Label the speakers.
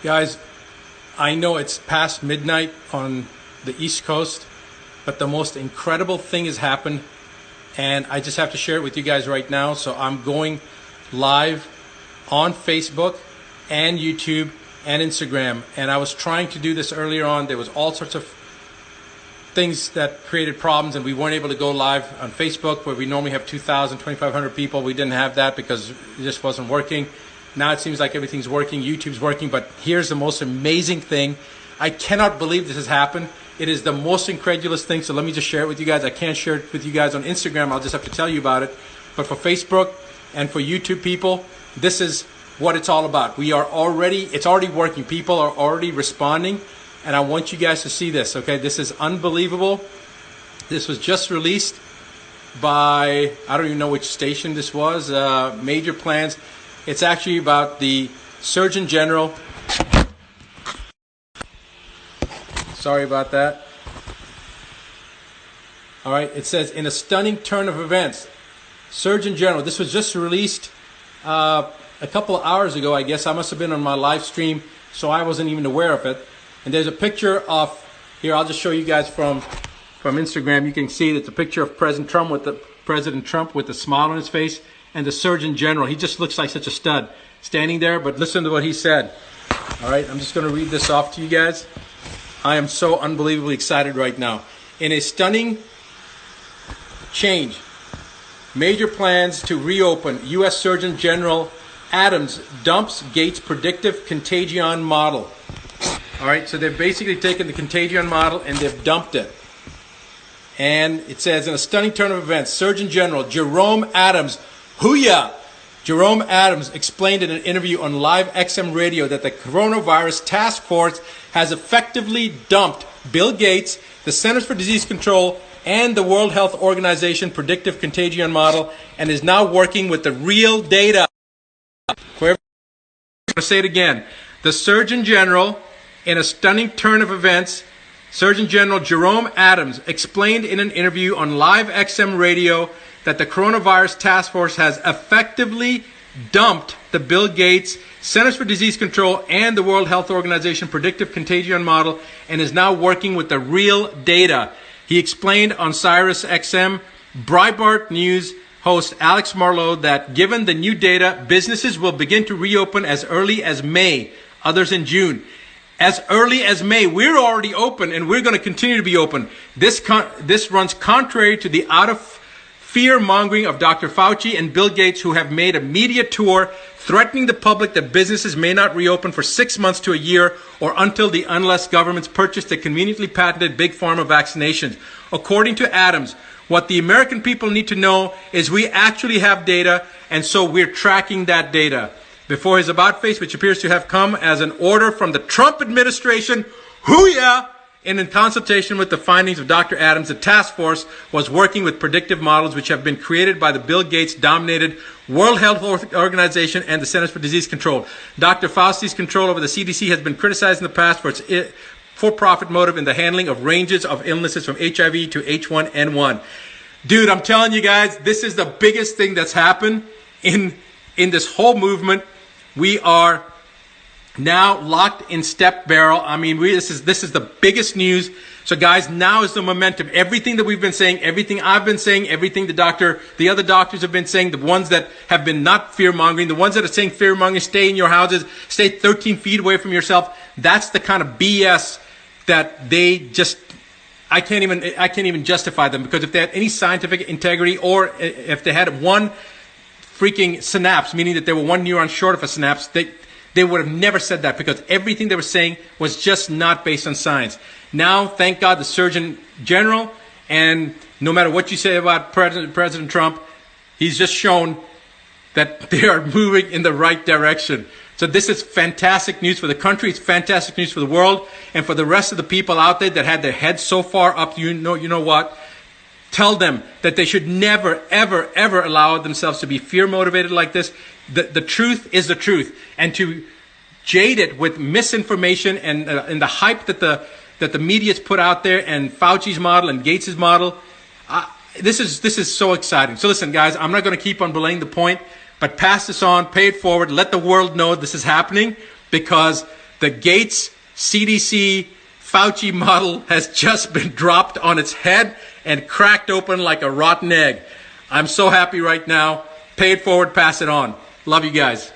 Speaker 1: Guys, I know it's past midnight on the East Coast, but the most incredible thing has happened, and I just have to share it with you guys right now. So I'm going live on Facebook and YouTube and Instagram, and I was trying to do this earlier on. There was all sorts of things that created problems, and we weren't able to go live on Facebook where we normally have 2,000, 2,500 people. We didn't have that because it just wasn't working. Now it seems like everything's working, YouTube's working, but here's the most amazing thing. I cannot believe this has happened. It is the most incredulous thing, so let me just share it with you guys. I can't share it with you guys on Instagram. I'll just have to tell you about it. But for Facebook and for YouTube people, this is what it's all about. It's already working. People are already responding, and I want you guys to see this, okay? This is unbelievable. This was just released by, I don't even know which station this was, Major Plans. It's actually about the Surgeon General. Sorry about that. All right, it says, in a stunning turn of events, Surgeon General, this was just released a couple of hours ago, I guess. I must have been on my live stream, so I wasn't even aware of it. And there's a picture of, here, I'll just show you guys from Instagram. You can see that's a picture of President Trump with a smile on his face, and the Surgeon General. He just looks like such a stud standing there, but listen to what he said. All right, I'm just going to read this off to you guys. I am so unbelievably excited right now. In a stunning change, major plans to reopen, U.S. Surgeon General Adams dumps Gates' predictive contagion model. All right, so they've basically taken the contagion model and they've dumped it. And it says, in a stunning turn of events, Surgeon General Jerome Adams, Jerome Adams explained in an interview on Live XM Radio that the coronavirus task force has effectively dumped Bill Gates, the Centers for Disease Control, and the World Health Organization predictive contagion model, and is now working with the real data. I'm going to say it again. The Surgeon General, in a stunning turn of events, Surgeon General Jerome Adams explained in an interview on Live XM Radio that the coronavirus task force has effectively dumped the Bill Gates, Centers for Disease Control, and the World Health Organization predictive contagion model, and is now working with the real data. He explained on Sirius XM Breitbart News host Alex Marlowe that given the new data, businesses will begin to reopen as early as May, others in June. As early as May, we're already open, and we're going to continue to be open. This runs contrary to the fear-mongering of Dr. Fauci and Bill Gates, who have made a media tour threatening the public that businesses may not reopen for 6 months to a year or unless governments purchase the conveniently patented Big Pharma vaccinations. According to Adams, what the American people need to know is we actually have data, and so we're tracking that data. Before his about face, which appears to have come as an order from the Trump administration, and in consultation with the findings of Dr. Adams, the task force was working with predictive models which have been created by the Bill Gates-dominated World Health Organization and the Centers for Disease Control. Dr. Fauci's control over the CDC has been criticized in the past for its for-profit motive in the handling of ranges of illnesses from HIV to H1N1. Dude, I'm telling you guys, this is the biggest thing that's happened in this whole movement. We are now locked in step barrel. I mean, this is the biggest news. So guys, now is the momentum. Everything that we've been saying, everything I've been saying, everything the other doctors have been saying, the ones that have been not fear-mongering, the ones that are saying fear-mongering, stay in your houses, stay 13 feet away from yourself. That's the kind of BS that they just, I can't even justify them, because if they had any scientific integrity, or if they had one freaking synapse, meaning that they were one neuron short of a synapse, they would have never said that, because everything they were saying was just not based on science. Now, thank God, the Surgeon General, and no matter what you say about President Trump, he's just shown that they are moving in the right direction. So this is fantastic news for the country. It's fantastic news for the world, and for the rest of the people out there that had their heads so far up. You know what? Tell them that they should never, ever, ever allow themselves to be fear-motivated like this. The truth is the truth, and to jade it with misinformation and the hype that the media's put out there, and Fauci's model and Gates's model, this is so exciting. So listen, guys, I'm not going to keep on belaying the point, but pass this on, pay it forward, let the world know this is happening, because The Gates CDC Fauci model has just been dropped on its head and cracked open like a rotten egg. I'm so happy right now. Pay it forward, pass it on. Love you guys.